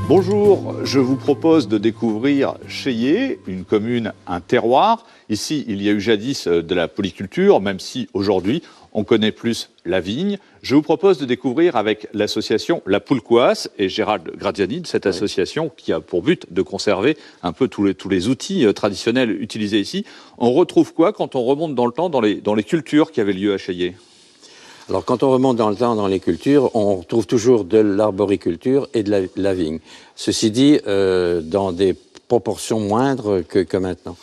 Bonjour, je vous propose de découvrir Cheillé, une commune, un terroir. Ici, il y a eu jadis de la polyculture, même si aujourd'hui, on connaît plus la vigne. Je vous propose de découvrir avec l'association La Poulcoasse et Gérald Graziani de cette association qui a pour but de conserver un peu tous les outils traditionnels utilisés ici. On retrouve quoi quand on remonte dans le temps dans les cultures qui avaient lieu à Cheillé ? Alors, quand on remonte dans le temps dans les cultures, on retrouve toujours de l'arboriculture et de la vigne. Ceci dit, dans des proportions moindres que maintenant.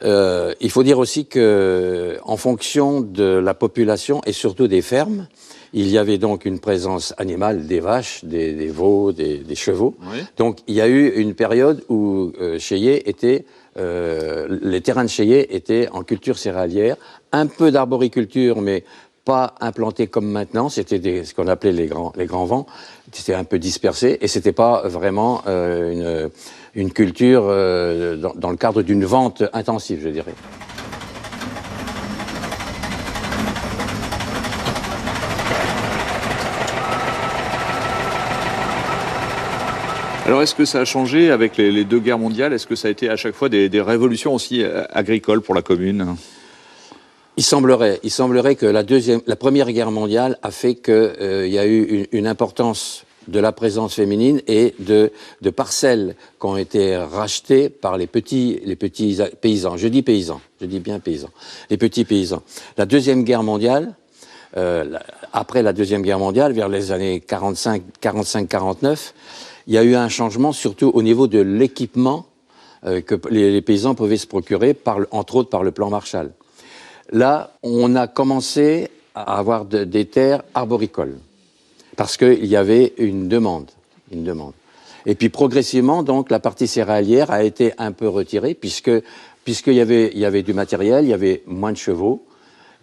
Il faut dire aussi que, en fonction de la population et surtout des fermes, il y avait donc une présence animale, des vaches, des veaux, des chevaux. Oui. Donc, il y a eu une période où Cheillé était, les terrains de Cheillé étaient en culture céréalière, un peu d'arboriculture, mais pas implanté comme maintenant, c'était ce qu'on appelait les grands vents, c'était un peu dispersé et c'était pas vraiment une culture dans le cadre d'une vente intensive, je dirais. Alors, est-ce que ça a changé avec les deux guerres mondiales ? Est-ce que ça a été à chaque fois des révolutions aussi agricoles pour la commune ? Il semblerait que la Première Guerre mondiale a fait qu'il y a eu une importance de la présence féminine et de parcelles qui ont été rachetées par les petits paysans. Je dis bien paysans. Les petits paysans. La Deuxième Guerre mondiale, après la Deuxième Guerre mondiale, vers les années 45-49, il y a eu un changement surtout au niveau de l'équipement que les paysans pouvaient se procurer, entre autres par le plan Marshall. Là, on a commencé à avoir des terres arboricoles, parce qu'il y avait une demande. Et puis progressivement, donc, la partie céréalière a été un peu retirée, puisqu'il y avait du matériel, il y avait moins de chevaux,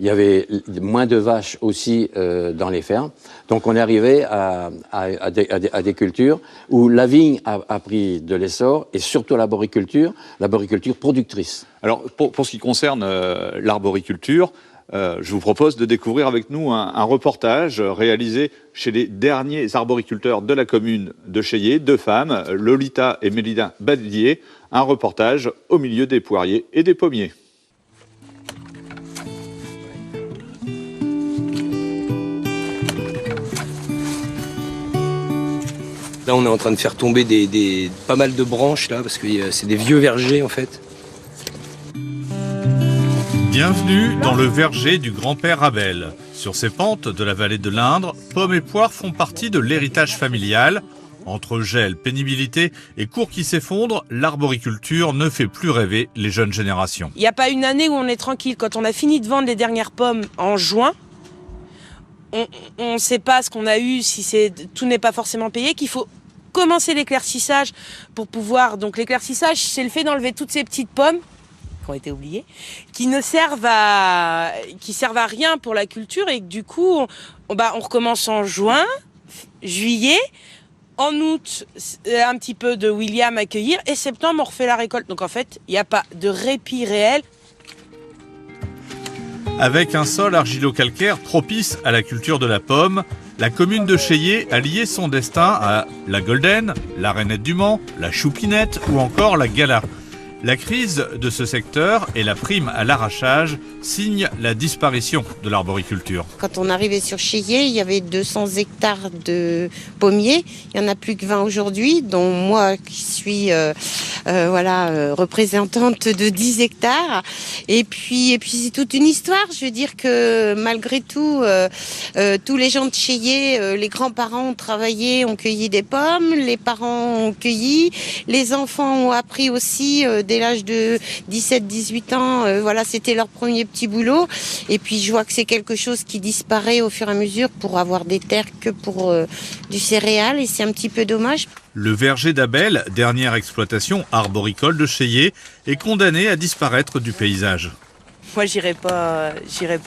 il y avait moins de vaches aussi dans les fermes. Donc on est arrivé à des cultures où la vigne a pris de l'essor et surtout l'arboriculture productrice. Alors pour ce qui concerne l'arboriculture, je vous propose de découvrir avec nous un reportage réalisé chez les derniers arboriculteurs de la commune de Cheillé, deux femmes, Lolita et Mélida Badlier, un reportage au milieu des poiriers et des pommiers. Là, on est en train de faire tomber pas mal de branches, là, parce que c'est des vieux vergers, en fait. Bienvenue dans le verger du grand-père Abel. Sur ces pentes de la vallée de l'Indre, pommes et poires font partie de l'héritage familial. Entre gel, pénibilité et cours qui s'effondrent, l'arboriculture ne fait plus rêver les jeunes générations. Il n'y a pas une année où on est tranquille. Quand on a fini de vendre les dernières pommes en juin, on ne sait pas ce qu'on a eu, si tout n'est pas forcément payé, qu'il faut commencer l'éclaircissage pour pouvoir... Donc l'éclaircissage, c'est le fait d'enlever toutes ces petites pommes qui ont été oubliées, qui servent à rien pour la culture et que du coup, on recommence en juin, juillet, en août, un petit peu de William à cueillir et septembre, on refait la récolte. Donc en fait, il n'y a pas de répit réel. Avec un sol argilo-calcaire propice à la culture de la pomme, la commune de Cheillé a lié son destin à la Golden, la Rainette du Mans, la Choupinette ou encore la Gala. La crise de ce secteur et la prime à l'arrachage signent la disparition de l'arboriculture. Quand on arrivait sur Cheillé, il y avait 200 hectares de pommiers. Il n'y en a plus que 20 aujourd'hui, dont moi qui suis représentante de 10 hectares. Et puis c'est toute une histoire. Je veux dire que malgré tout, tous les gens de Cheillé, les grands-parents ont travaillé, ont cueilli des pommes, les parents ont cueilli, les enfants ont appris aussi dès l'âge de 17-18 ans, c'était leur premier petit boulot. Et puis je vois que c'est quelque chose qui disparaît au fur et à mesure pour avoir des terres que pour du céréal et c'est un petit peu dommage. Le verger d'Abel, dernière exploitation arboricole de Cheillé, est condamné à disparaître du paysage. Moi, j'irai pas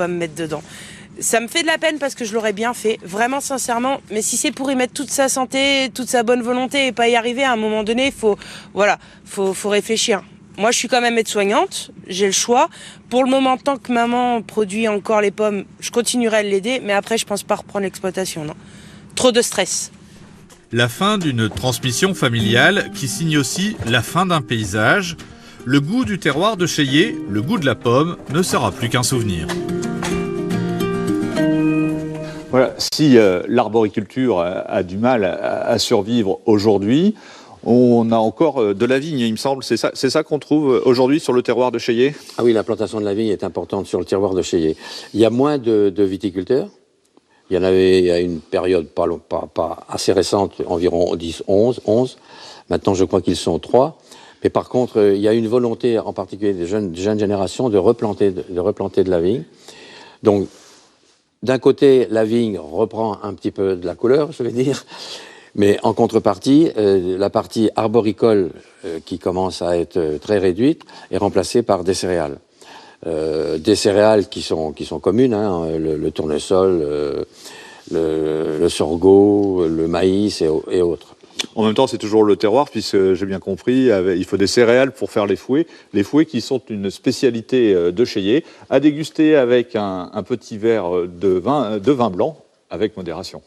me mettre dedans. Ça me fait de la peine parce que je l'aurais bien fait, vraiment sincèrement. Mais si c'est pour y mettre toute sa santé, toute sa bonne volonté et pas y arriver, à un moment donné, faut réfléchir. Moi, je suis quand même aide-soignante, j'ai le choix. Pour le moment, tant que maman produit encore les pommes, je continuerai à l'aider. Mais après, je pense pas reprendre l'exploitation, non. Trop de stress. La fin d'une transmission familiale qui signe aussi la fin d'un paysage. Le goût du terroir de Chélier, le goût de la pomme, ne sera plus qu'un souvenir. Voilà, si l'arboriculture a du mal à survivre aujourd'hui, on a encore de la vigne, il me semble. C'est ça qu'on trouve aujourd'hui sur le terroir de Chélier? Ah oui, la plantation de la vigne est importante sur le terroir de Chélier. Il y a moins de viticulteurs. Il y en avait à une période pas assez récente, environ 10, 11. Maintenant, je crois qu'ils sont 3. Mais par contre, il y a une volonté, en particulier des jeunes générations, de replanter de la vigne. Donc, d'un côté, la vigne reprend un petit peu de la couleur, je vais dire. Mais en contrepartie, la partie arboricole, qui commence à être très réduite, est remplacée par des céréales. Des céréales qui sont communes, hein, le tournesol, le sorgho, le maïs et autres. En même temps, c'est toujours le terroir, puisque j'ai bien compris, il faut des céréales pour faire les fouets qui sont une spécialité de Chélier, à déguster avec un petit verre de vin blanc, avec modération.